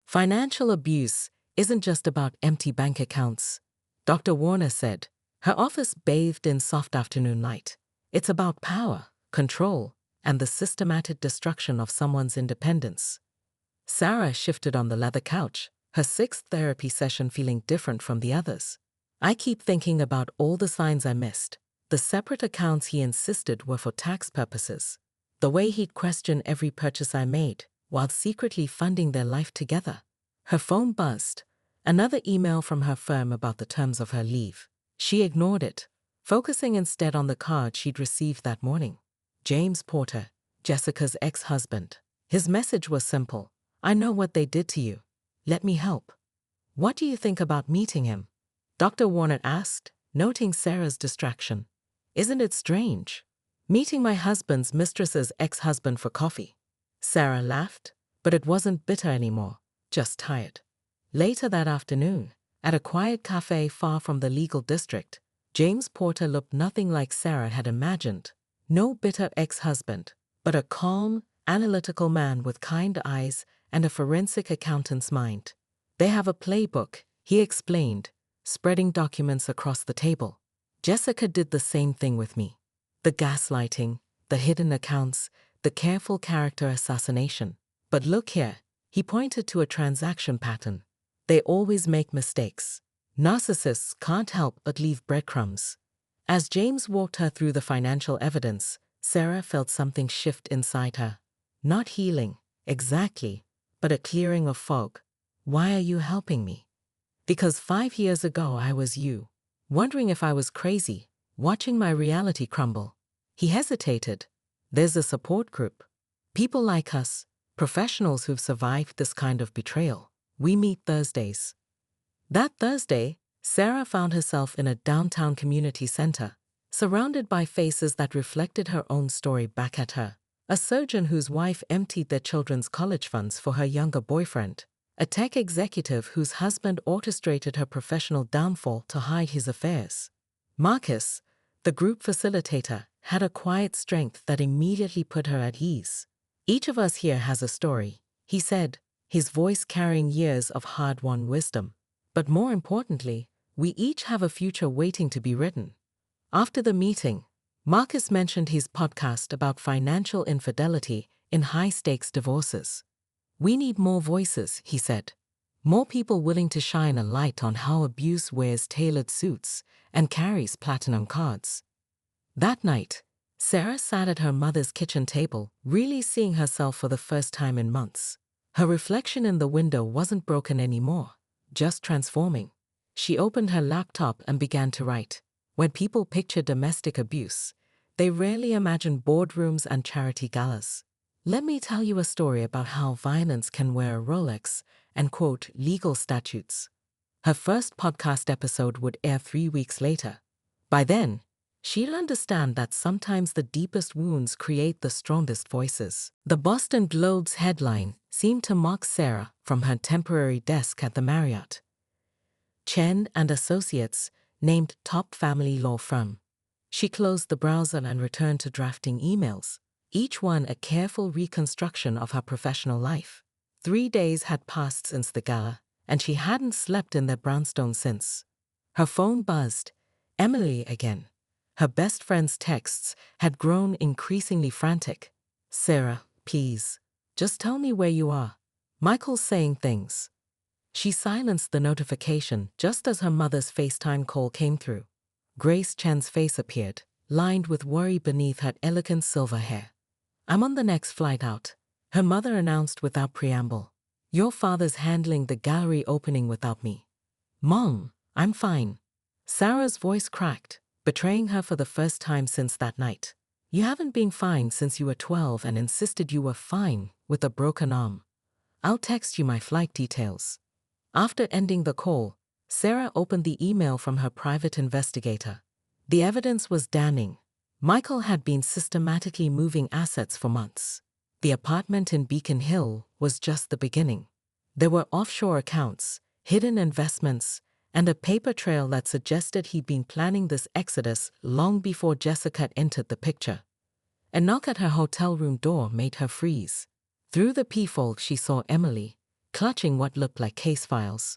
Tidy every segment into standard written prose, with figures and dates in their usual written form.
Financial abuse isn't just about empty bank accounts, Dr. Warner said, her office bathed in soft afternoon light. It's about power, control, and the systematic destruction of someone's independence. Sarah shifted on the leather couch, her sixth therapy session feeling different from the others. I keep thinking about all the signs I missed. The separate accounts he insisted were for tax purposes. The way he'd question every purchase I made, while secretly funding their life together. Her phone buzzed. Another email from her firm about the terms of her leave. She ignored it, focusing instead on the card she'd received that morning. James Porter, Jessica's ex-husband. His message was simple. I know what they did to you. Let me help. What do you think about meeting him? Dr. Warner asked, noting Sarah's distraction. Isn't it strange? Meeting my husband's mistress's ex-husband for coffee. Sarah laughed, but it wasn't bitter anymore, just tired. Later that afternoon, at a quiet cafe far from the legal district, James Porter looked nothing like Sarah had imagined. No bitter ex-husband, but a calm, analytical man with kind eyes and a forensic accountant's mind. They have a playbook, he explained, spreading documents across the table. Jessica did the same thing with me. The gaslighting, the hidden accounts, the careful character assassination. But look here, he pointed to a transaction pattern. They always make mistakes. Narcissists can't help but leave breadcrumbs. As James walked her through the financial evidence, Sarah felt something shift inside her. Not healing, exactly, but a clearing of fog. Why are you helping me? Because 5 years ago I was you, wondering if I was crazy, watching my reality crumble. He hesitated. There's a support group. People like us, professionals who've survived this kind of betrayal. We meet Thursdays. That Thursday, Sarah found herself in a downtown community center, surrounded by faces that reflected her own story back at her. A surgeon whose wife emptied their children's college funds for her younger boyfriend. A tech executive whose husband orchestrated her professional downfall to hide his affairs. Marcus, the group facilitator, had a quiet strength that immediately put her at ease. Each of us here has a story, he said, his voice carrying years of hard-won wisdom. But more importantly, we each have a future waiting to be written. After the meeting, Marcus mentioned his podcast about financial infidelity in high-stakes divorces. We need more voices, he said. More people willing to shine a light on how abuse wears tailored suits and carries platinum cards. That night, Sarah sat at her mother's kitchen table, really seeing herself for the first time in months. Her reflection in the window wasn't broken anymore, just transforming. She opened her laptop and began to write. When people picture domestic abuse, they rarely imagine boardrooms and charity galas. Let me tell you a story about how violence can wear a Rolex and quote legal statutes. Her first podcast episode would air 3 weeks later. By then, she'll understand that sometimes the deepest wounds create the strongest voices. The Boston Globe's headline seemed to mock Sarah from her temporary desk at the Marriott. Chen and Associates, named top family law firm. She closed the browser and returned to drafting emails, each one a careful reconstruction of her professional life. 3 days had passed since the gala, and she hadn't slept in their brownstone since. Her phone buzzed. Emily again. Her best friend's texts had grown increasingly frantic. Sarah, please, just tell me where you are. Michael's saying things. She silenced the notification just as her mother's FaceTime call came through. Grace Chen's face appeared, lined with worry beneath her elegant silver hair. I'm on the next flight out, her mother announced without preamble. Your father's handling the gallery opening without me. Mom, I'm fine. Sarah's voice cracked, betraying her for the first time since that night. You haven't been fine since you were 12 and insisted you were fine with a broken arm. I'll text you my flight details. After ending the call, Sarah opened the email from her private investigator. The evidence was damning. Michael had been systematically moving assets for months. The apartment in Beacon Hill was just the beginning. There were offshore accounts, hidden investments, and a paper trail that suggested he'd been planning this exodus long before Jessica entered the picture. A knock at her hotel room door made her freeze. Through the peephole she saw Emily, clutching what looked like case files.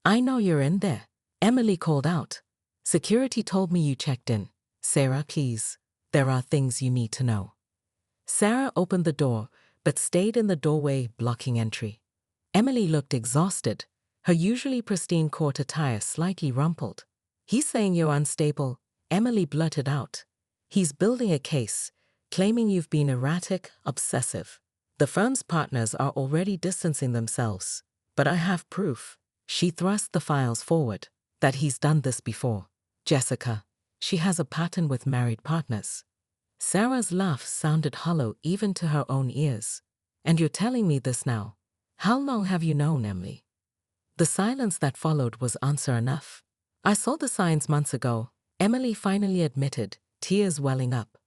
"I know you're in there," Emily called out. "Security told me you checked in. Sarah, please. There are things you need to know." Sarah opened the door, but stayed in the doorway, blocking entry. Emily looked exhausted, her usually pristine court attire slightly rumpled. "He's saying you're unstable," Emily blurted out. "He's building a case, claiming you've been erratic, obsessive. The firm's partners are already distancing themselves. But I have proof." She thrust the files forward. "That he's done this before. Jessica, she has a pattern with married partners." Sarah's laugh sounded hollow even to her own ears. "And you're telling me this now? How long have you known, Emily?" The silence that followed was answer enough. "I saw the signs months ago," Emily finally admitted, tears welling up.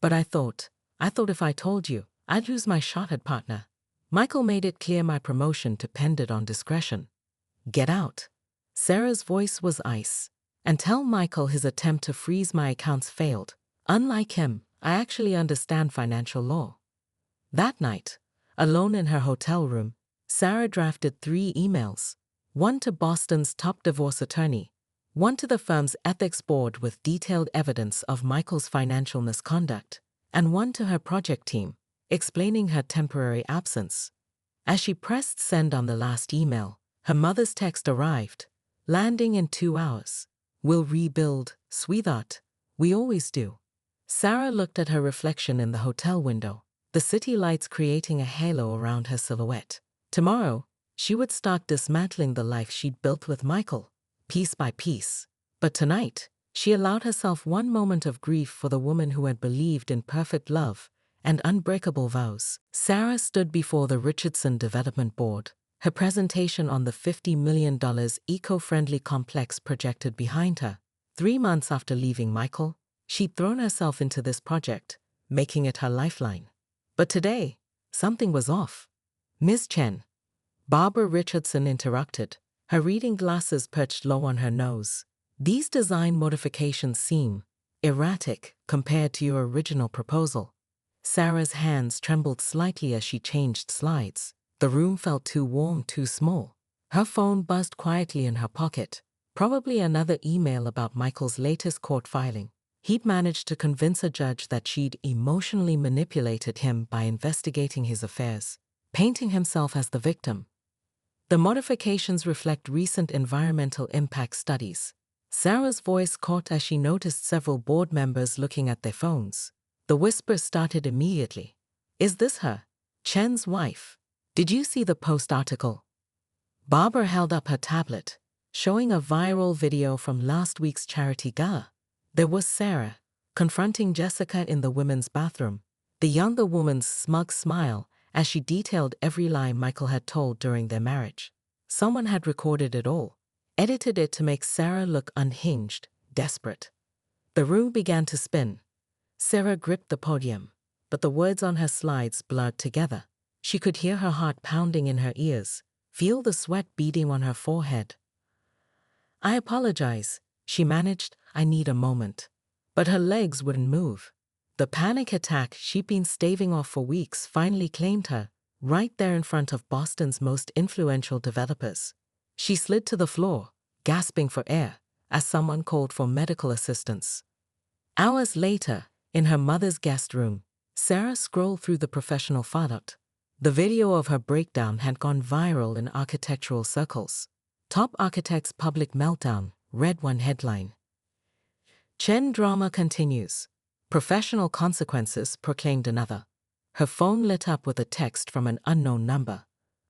"But I thought if I told you, I'd lose my shot at partner. Michael made it clear my promotion depended on discretion." "Get out." Sarah's voice was ice. "And tell Michael his attempt to freeze my accounts failed. Unlike him, I actually understand financial law." That night, alone in her hotel room, Sarah drafted 3 emails. One to Boston's top divorce attorney, one to the firm's ethics board with detailed evidence of Michael's financial misconduct, and one to her project team, explaining her temporary absence. As she pressed send on the last email, her mother's text arrived, landing in 2 hours. "We'll rebuild, sweetheart. We always do." Sarah looked at her reflection in the hotel window, the city lights creating a halo around her silhouette. Tomorrow, she would start dismantling the life she'd built with Michael, piece by piece. But tonight, she allowed herself one moment of grief for the woman who had believed in perfect love and unbreakable vows. Sarah stood before the Richardson Development Board, her presentation on the $50 million eco-friendly complex projected behind her. 3 months after leaving Michael, she'd thrown herself into this project, making it her lifeline. But today, something was off. "Ms. Chen," Barbara Richardson interrupted, her reading glasses perched low on her nose. "These design modifications seem erratic compared to your original proposal." Sarah's hands trembled slightly as she changed slides. The room felt too warm, too small. Her phone buzzed quietly in her pocket, probably another email about Michael's latest court filing. He'd managed to convince a judge that she'd emotionally manipulated him by investigating his affairs, painting himself as the victim. The modifications reflect recent environmental impact studies. Sarah's voice caught as she noticed several board members looking at their phones. The whisper started immediately. "Is this her? Chen's wife? Did you see the Post article?" Barbara held up her tablet, showing a viral video from last week's charity gala. There was Sarah, confronting Jessica in the women's bathroom, the younger woman's smug smile as she detailed every lie Michael had told during their marriage. Someone had recorded it all, edited it to make Sarah look unhinged, desperate. The room began to spin. Sarah gripped the podium, but the words on her slides blurred together. She could hear her heart pounding in her ears, feel the sweat beading on her forehead. "I apologize," she managed. "I need a moment." But her legs wouldn't move. The panic attack she'd been staving off for weeks finally claimed her, right there in front of Boston's most influential developers. She slid to the floor, gasping for air, as someone called for medical assistance. Hours later, in her mother's guest room, Sarah scrolled through the professional fallout. The video of her breakdown had gone viral in architectural circles. "Top Architect's Public Meltdown," read one headline. "Chen Drama Continues. Professional Consequences," proclaimed another. Her phone lit up with a text from an unknown number,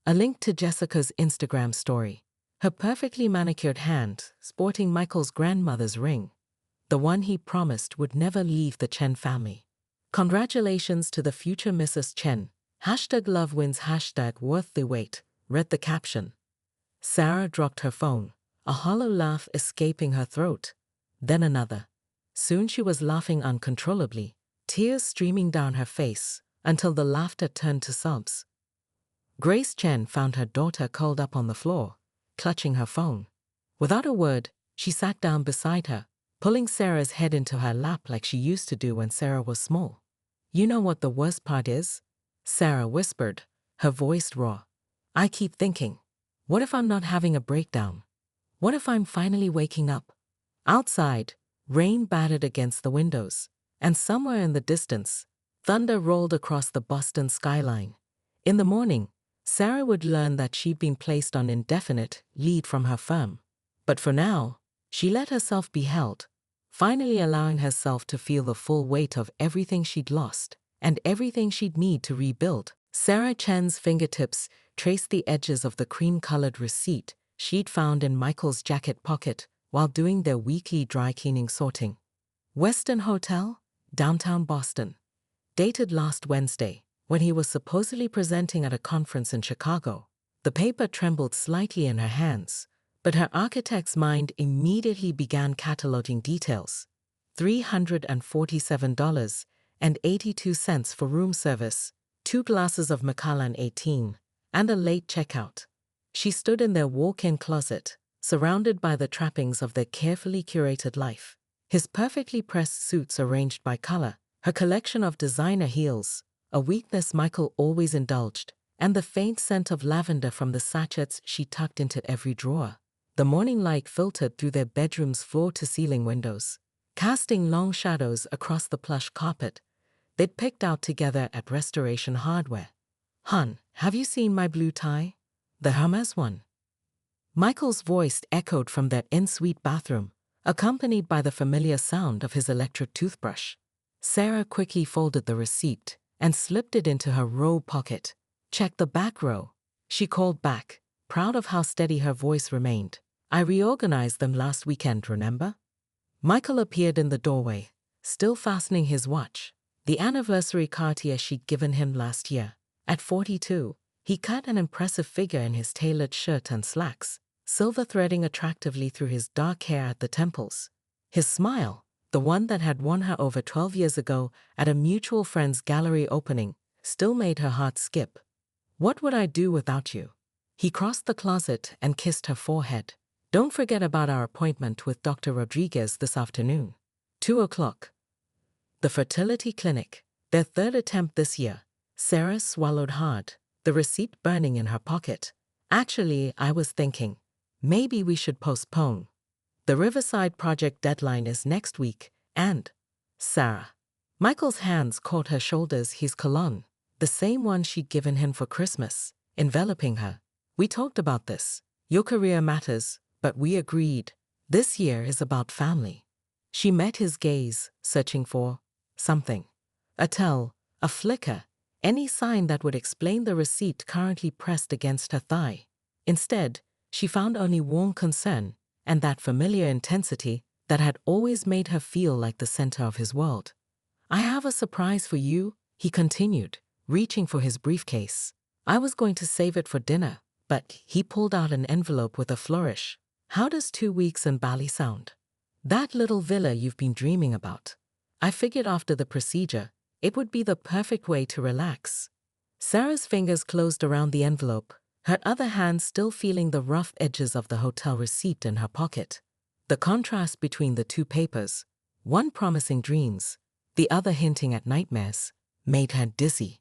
a link to Jessica's Instagram story. Her perfectly manicured hand, sporting Michael's grandmother's ring, the one he promised would never leave the Chen family. "Congratulations to the future Mrs. Chen. #love wins #worth the wait," read the caption. Sarah dropped her phone, a hollow laugh escaping her throat. Then another. Soon she was laughing uncontrollably, tears streaming down her face, until the laughter turned to sobs. Grace Chen found her daughter curled up on the floor, clutching her phone. Without a word, she sat down beside her, pulling Sarah's head into her lap like she used to do when Sarah was small. "You know what the worst part is?" Sarah whispered, her voice raw. I keep thinking, what if I'm not having a breakdown? What if I'm finally waking up? Outside, rain battered against the windows, and somewhere in the distance, thunder rolled across the Boston skyline. In the morning, Sarah would learn that she'd been placed on indefinite leave from her firm. But for now, she let herself be held, finally allowing herself to feel the full weight of everything she'd lost and everything she'd need to rebuild. Sarah Chen's fingertips traced the edges of the cream-colored receipt she'd found in Michael's jacket pocket while doing their weekly dry cleaning sorting. Westin Hotel, downtown Boston. Dated last Wednesday, when he was supposedly presenting at a conference in Chicago. The paper trembled slightly in her hands, but her architect's mind immediately began cataloging details. $347.82 for room service, 2 glasses of Macallan 18, and a late checkout. She stood in their walk-in closet, surrounded by the trappings of their carefully curated life. His perfectly pressed suits arranged by color, her collection of designer heels, a weakness Michael always indulged, and the faint scent of lavender from the sachets she tucked into every drawer. The morning light filtered through their bedroom's floor-to-ceiling windows, casting long shadows across the plush carpet they'd picked out together at Restoration Hardware. "Hun, have you seen my blue tie? The Hermes one?" Michael's voice echoed from their en-suite bathroom, accompanied by the familiar sound of his electric toothbrush. Sarah quickly folded the receipt and slipped it into her robe pocket. "Check the back row," she called back, proud of how steady her voice remained. "I reorganized them last weekend, remember?" Michael appeared in the doorway, still fastening his watch, the anniversary Cartier she'd given him last year. At 42, he cut an impressive figure in his tailored shirt and slacks, silver threading attractively through his dark hair at the temples. His smile, the one that had won her over 12 years ago at a mutual friend's gallery opening, still made her heart skip. "What would I do without you?" He crossed the closet and kissed her forehead. "Don't forget about our appointment with Dr. Rodriguez this afternoon. 2 o'clock. The fertility clinic, their third attempt this year." Sarah swallowed hard, the receipt burning in her pocket. "Actually, I was thinking, maybe we should postpone. The Riverside project deadline is next week, and..." "Sarah." Michael's hands caught her shoulders, his cologne, the same one she'd given him for Christmas, enveloping her. "We talked about this. Your career matters, but we agreed. This year is about family." She met his gaze, searching for something. A tell, a flicker, any sign that would explain the receipt currently pressed against her thigh. Instead, she found only warm concern and that familiar intensity that had always made her feel like the center of his world. "I have a surprise for you," he continued, reaching for his briefcase. "I was going to save it for dinner, but..." He pulled out an envelope with a flourish. "How does 2 weeks in Bali sound? That little villa you've been dreaming about. I figured after the procedure, it would be the perfect way to relax." Sarah's fingers closed around the envelope, her other hand still feeling the rough edges of the hotel receipt in her pocket. The contrast between the two papers, one promising dreams, the other hinting at nightmares, made her dizzy.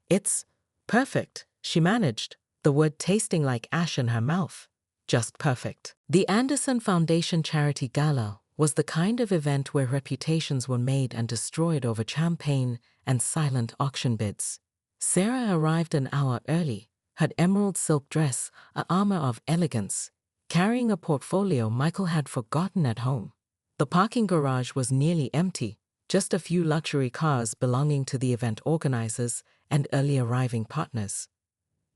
"It's perfect," she managed, the word tasting like ash in her mouth. Just perfect. The Anderson Foundation Charity Gala was the kind of event where reputations were made and destroyed over champagne and silent auction bids. Sarah arrived an hour early, her emerald silk dress, an armor of elegance, carrying a portfolio Michael had forgotten at home. The parking garage was nearly empty, just a few luxury cars belonging to the event organizers and early arriving partners.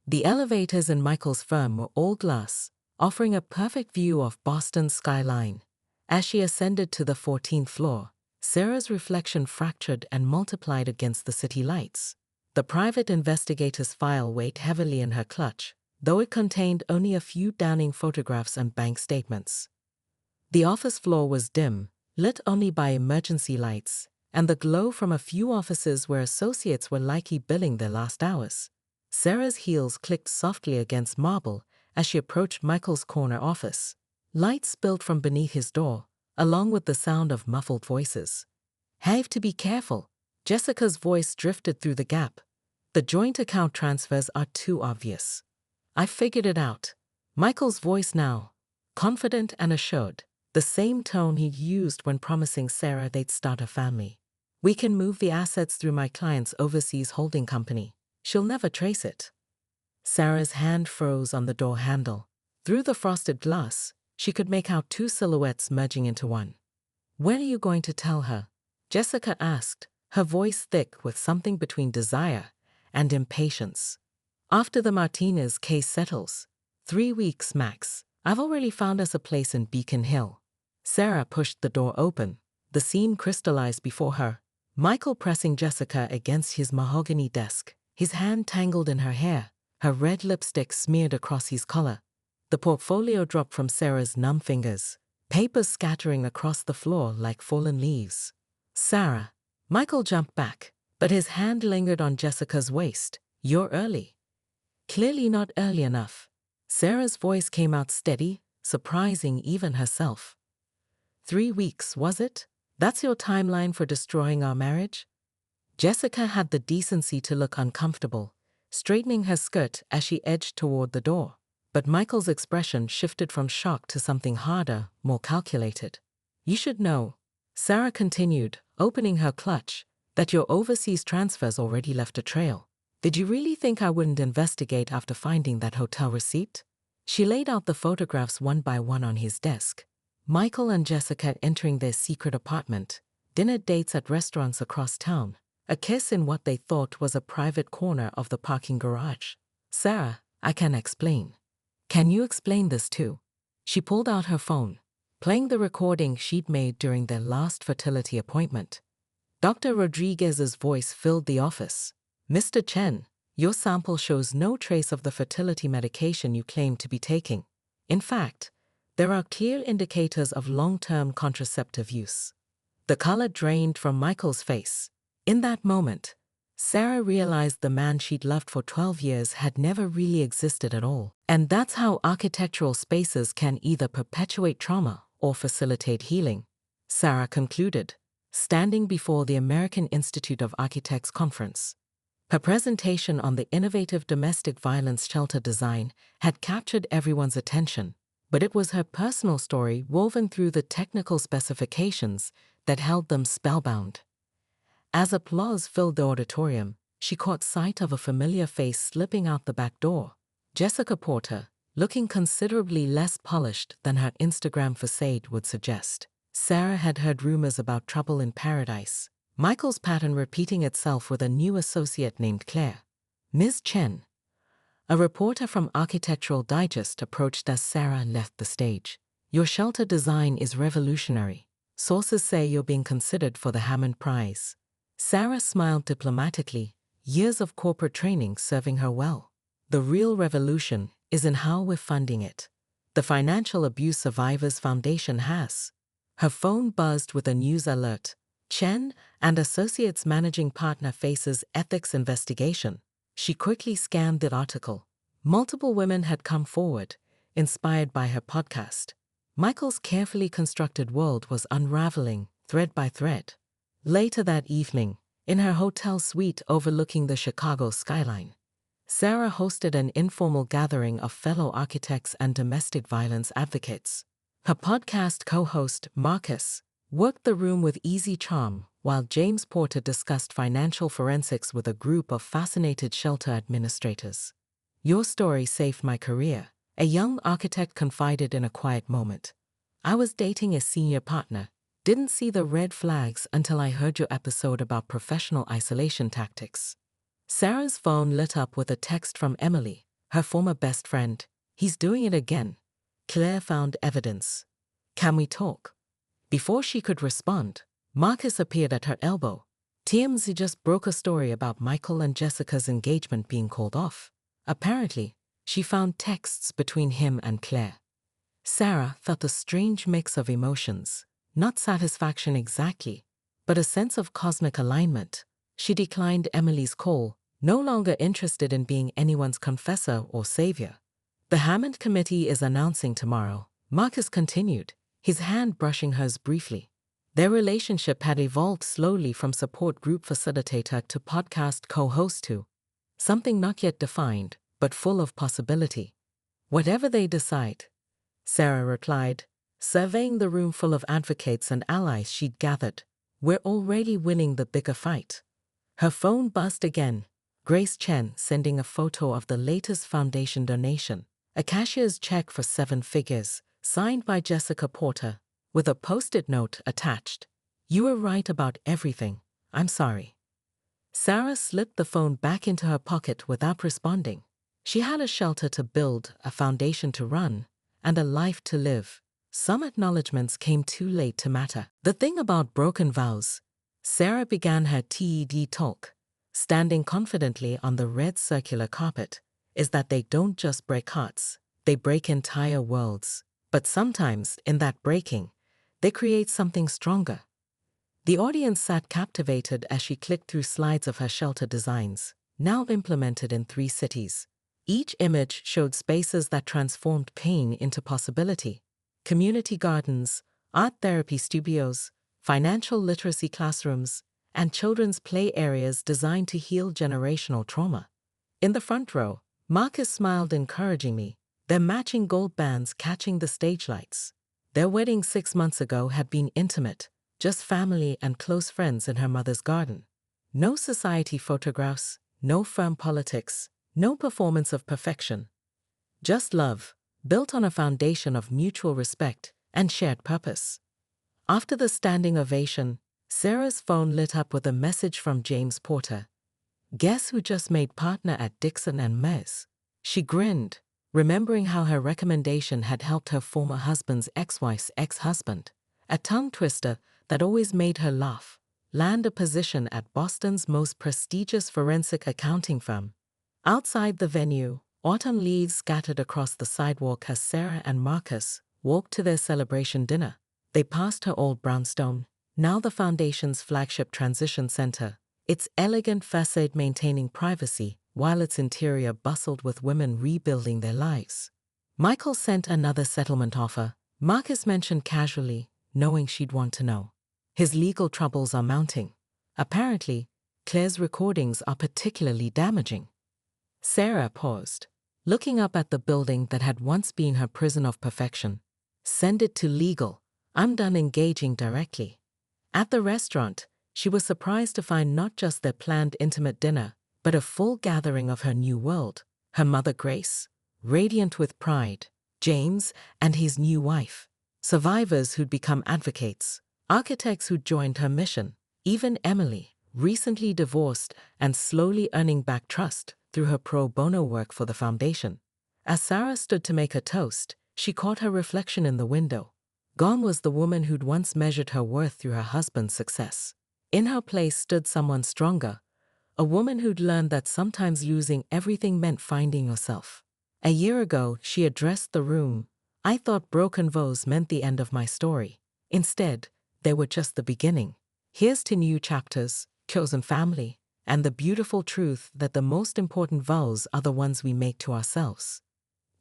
The elevators in Michael's firm were all glass, offering a perfect view of Boston's skyline. As she ascended to the 14th floor, Sarah's reflection fractured and multiplied against the city lights. The private investigator's file weighed heavily in her clutch, though it contained only a few damning photographs and bank statements. The office floor was dim, lit only by emergency lights, and the glow from a few offices where associates were likely billing their last hours. Sarah's heels clicked softly against marble as she approached Michael's corner office. Light spilled from beneath his door, along with the sound of muffled voices. "Have to be careful." Jessica's voice drifted through the gap. "The joint account transfers are too obvious." I figured it out. Michael's voice now, confident and assured, the same tone he'd used when promising Sarah they'd start a family. We can move the assets through my client's overseas holding company. She'll never trace it. Sarah's hand froze on the door handle. Through the frosted glass, she could make out two silhouettes merging into one. When are you going to tell her? Jessica asked, her voice thick with something between desire and impatience. After the Martinez case settles. 3 weeks max. I've already found us a place in Beacon Hill. Sarah pushed the door open. The scene crystallized before her. Michael pressing Jessica against his mahogany desk, his hand tangled in her hair, her red lipstick smeared across his collar. The portfolio dropped from Sarah's numb fingers, papers scattering across the floor like fallen leaves. Sarah. Michael jumped back, but his hand lingered on Jessica's waist. You're early. Clearly not early enough. Sarah's voice came out steady, surprising even herself. 3 weeks, was it? That's your timeline for destroying our marriage? Jessica had the decency to look uncomfortable, straightening her skirt as she edged toward the door. But Michael's expression shifted from shock to something harder, more calculated. You should know, Sarah continued, opening her clutch, that your overseas transfers already left a trail. Did you really think I wouldn't investigate after finding that hotel receipt? She laid out the photographs one by one on his desk. Michael and Jessica entering their secret apartment, dinner dates at restaurants across town, a kiss in what they thought was a private corner of the parking garage. Sarah, I can explain. Can you explain this too? She pulled out her phone, playing the recording she'd made during their last fertility appointment. Dr. Rodriguez's voice filled the office. Mr. Chen, your sample shows no trace of the fertility medication you claim to be taking. In fact, there are clear indicators of long-term contraceptive use. The color drained from Michael's face. In that moment, Sarah realized the man she'd loved for 12 years had never really existed at all. And that's how architectural spaces can either perpetuate trauma or facilitate healing, Sarah concluded, standing before the American Institute of Architects conference. Her presentation on the innovative domestic violence shelter design had captured everyone's attention, but it was her personal story woven through the technical specifications that held them spellbound. As applause filled the auditorium, she caught sight of a familiar face slipping out the back door. Jessica Porter, looking considerably less polished than her Instagram facade would suggest. Sarah had heard rumors about trouble in paradise, Michael's pattern repeating itself with a new associate named Claire. Ms. Chen. A reporter from Architectural Digest approached as Sarah left the stage. Your shelter design is revolutionary. Sources say you're being considered for the Hammond Prize. Sarah smiled diplomatically, years of corporate training serving her well. The real revolution is in how we're funding it. The Financial Abuse Survivors Foundation has. Her phone buzzed with a news alert. Chen and Associates Managing Partner faces ethics investigation. She quickly scanned the article. Multiple women had come forward, inspired by her podcast. Michael's carefully constructed world was unraveling, thread by thread. Later that evening, in her hotel suite overlooking the Chicago skyline, Sarah hosted an informal gathering of fellow architects and domestic violence advocates. Her podcast co-host, Marcus, worked the room with easy charm, while James Porter discussed financial forensics with a group of fascinated shelter administrators. Your story saved my career, a young architect confided in a quiet moment. I was dating a senior partner, didn't see the red flags until I heard your episode about professional isolation tactics. Sarah's phone lit up with a text from Emily, her former best friend. He's doing it again. Claire found evidence. Can we talk? Before she could respond, Marcus appeared at her elbow. TMZ just broke a story about Michael and Jessica's engagement being called off. Apparently, she found texts between him and Claire. Sarah felt a strange mix of emotions, not satisfaction exactly, but a sense of cosmic alignment. She declined Emily's call, no longer interested in being anyone's confessor or savior. The Hammond Committee is announcing tomorrow, Marcus continued, his hand brushing hers briefly. Their relationship had evolved slowly from support group facilitator to podcast co-host to something not yet defined, but full of possibility. Whatever they decide, Sarah replied, surveying the room full of advocates and allies she'd gathered. We're already winning the bigger fight. Her phone buzzed again. Grace Chen sending a photo of the latest foundation donation. A cashier's check for 7 figures, signed by Jessica Porter, with a post-it note attached. You were right about everything. I'm sorry. Sarah slipped the phone back into her pocket without responding. She had a shelter to build, a foundation to run, and a life to live. Some acknowledgments came too late to matter. The thing about broken vows, Sarah began her TED talk, standing confidently on the red circular carpet, is that they don't just break hearts, they break entire worlds. But sometimes, in that breaking, they create something stronger. The audience sat captivated as she clicked through slides of her shelter designs, now implemented in 3 cities. Each image showed spaces that transformed pain into possibility. Community gardens, art therapy studios, financial literacy classrooms, and children's play areas designed to heal generational trauma. In the front row, Marcus smiled encouragingly, their matching gold bands catching the stage lights. Their wedding 6 months ago had been intimate, just family and close friends in her mother's garden. No society photographs, no firm politics, no performance of perfection. Just love, built on a foundation of mutual respect and shared purpose. After the standing ovation, Sarah's phone lit up with a message from James Porter. Guess who just made partner at Dixon and Mez? She grinned, remembering how her recommendation had helped her former husband's ex-wife's ex-husband, a tongue twister that always made her laugh, land a position at Boston's most prestigious forensic accounting firm. Outside the venue, autumn leaves scattered across the sidewalk as Sarah and Marcus walked to their celebration dinner. They passed her old brownstone, now the foundation's flagship transition center, its elegant facade maintaining privacy while its interior bustled with women rebuilding their lives. Michael sent another settlement offer, Marcus mentioned casually, knowing she'd want to know. His legal troubles are mounting. Apparently, Claire's recordings are particularly damaging. Sarah paused, looking up at the building that had once been her prison of perfection. Send it to legal. I'm done engaging directly. At the restaurant, she was surprised to find not just their planned intimate dinner, but a full gathering of her new world. Her mother Grace, radiant with pride, James and his new wife, survivors who'd become advocates, architects who'd joined her mission, even Emily, recently divorced and slowly earning back trust through her pro bono work for the foundation. As Sarah stood to make a toast, she caught her reflection in the window. Gone was the woman who'd once measured her worth through her husband's success. In her place stood someone stronger, a woman who'd learned that sometimes losing everything meant finding yourself. A year ago, she addressed the room. I thought broken vows meant the end of my story. Instead, they were just the beginning. Here's to new chapters, chosen family, and the beautiful truth that the most important vows are the ones we make to ourselves.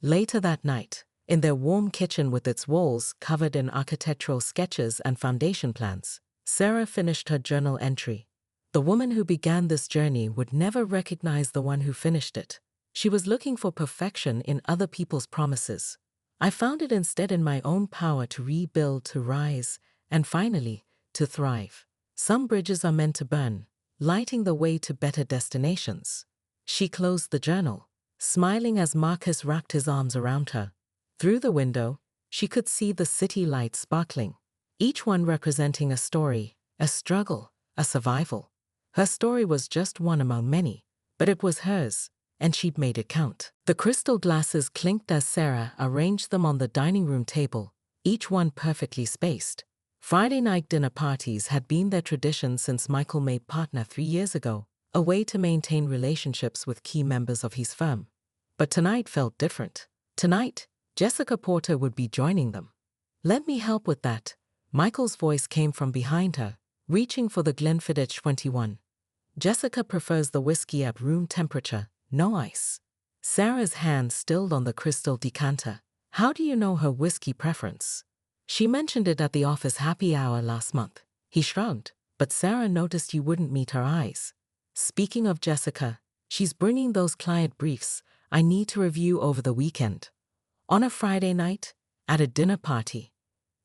Later that night, in their warm kitchen with its walls covered in architectural sketches and foundation plans, Sarah finished her journal entry. The woman who began this journey would never recognize the one who finished it. She was looking for perfection in other people's promises. I found it instead in my own power to rebuild, to rise, and finally, to thrive. Some bridges are meant to burn, lighting the way to better destinations. She closed the journal, smiling as Marcus wrapped his arms around her. Through the window, she could see the city lights sparkling, each one representing a story, a struggle, a survival. Her story was just one among many, but it was hers, and she'd made it count. The crystal glasses clinked as Sarah arranged them on the dining room table, each one perfectly spaced. Friday night dinner parties had been their tradition since Michael made partner 3 years ago, a way to maintain relationships with key members of his firm. But tonight felt different. Tonight, Jessica Porter would be joining them. Let me help with that. Michael's voice came from behind her, reaching for the Glenfiddich 21. Jessica prefers the whiskey at room temperature, no ice. Sarah's hand stilled on the crystal decanter. How do you know her whiskey preference? She mentioned it at the office happy hour last month. He shrugged, but Sarah noticed he wouldn't meet her eyes. Speaking of Jessica, she's bringing those client briefs. I need to review over the weekend. On a Friday night, at a dinner party,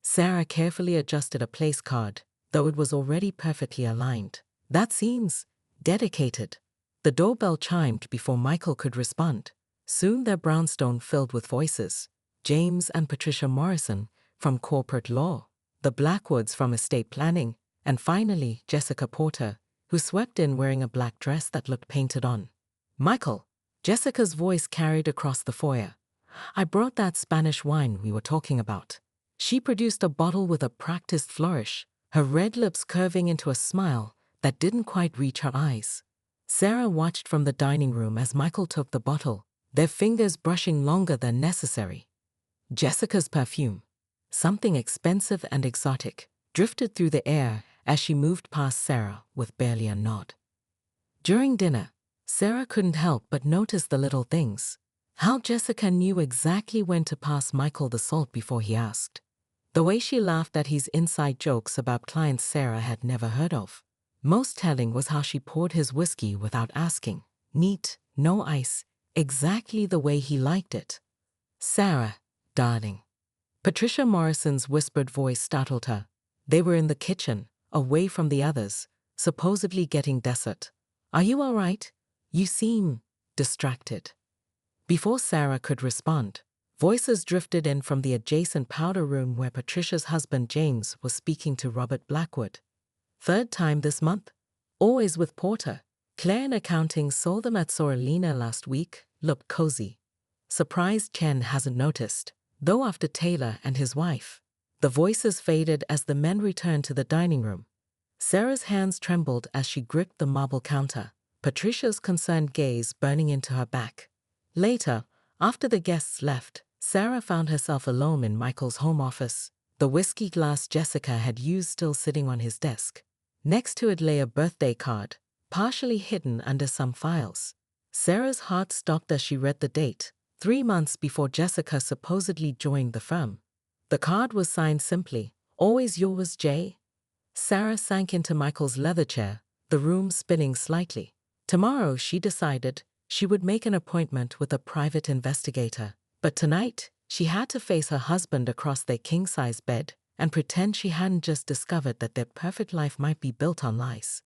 Sarah carefully adjusted a place card, though it was already perfectly aligned. That seems dedicated. The doorbell chimed before Michael could respond. Soon their brownstone filled with voices. James and Patricia Morrison from corporate law, the Blackwoods from estate planning, and finally Jessica Porter, who swept in wearing a black dress that looked painted on. Michael, Jessica's voice carried across the foyer. I brought that Spanish wine we were talking about. She produced a bottle with a practiced flourish, her red lips curving into a smile that didn't quite reach her eyes. Sarah watched from the dining room as Michael took the bottle, their fingers brushing longer than necessary. Jessica's perfume, something expensive and exotic, drifted through the air as she moved past Sarah with barely a nod. During dinner, Sarah couldn't help but notice the little things. How Jessica knew exactly when to pass Michael the salt before he asked. The way she laughed at his inside jokes about clients Sarah had never heard of. Most telling was how she poured his whiskey without asking. Neat, no ice, exactly the way he liked it. Sarah, darling. Patricia Morrison's whispered voice startled her. They were in the kitchen, away from the others, supposedly getting dessert. Are you all right? You seem distracted. Before Sarah could respond, voices drifted in from the adjacent powder room where Patricia's husband James was speaking to Robert Blackwood. Third time this month? Always with Porter. Claire in accounting saw them at Sorelina last week, looked cozy. Surprised Chen hasn't noticed, though after Taylor and his wife. The voices faded as the men returned to the dining room. Sarah's hands trembled as she gripped the marble counter, Patricia's concerned gaze burning into her back. Later, after the guests left, Sarah found herself alone in Michael's home office, the whiskey glass Jessica had used still sitting on his desk. Next to it lay a birthday card, partially hidden under some files. Sarah's heart stopped as she read the date, 3 months before Jessica supposedly joined the firm. The card was signed simply, "Always yours, Jay." Sarah sank into Michael's leather chair, the room spinning slightly. Tomorrow, she decided, she would make an appointment with a private investigator. But tonight, she had to face her husband across their king-size bed and pretend she hadn't just discovered that their perfect life might be built on lies.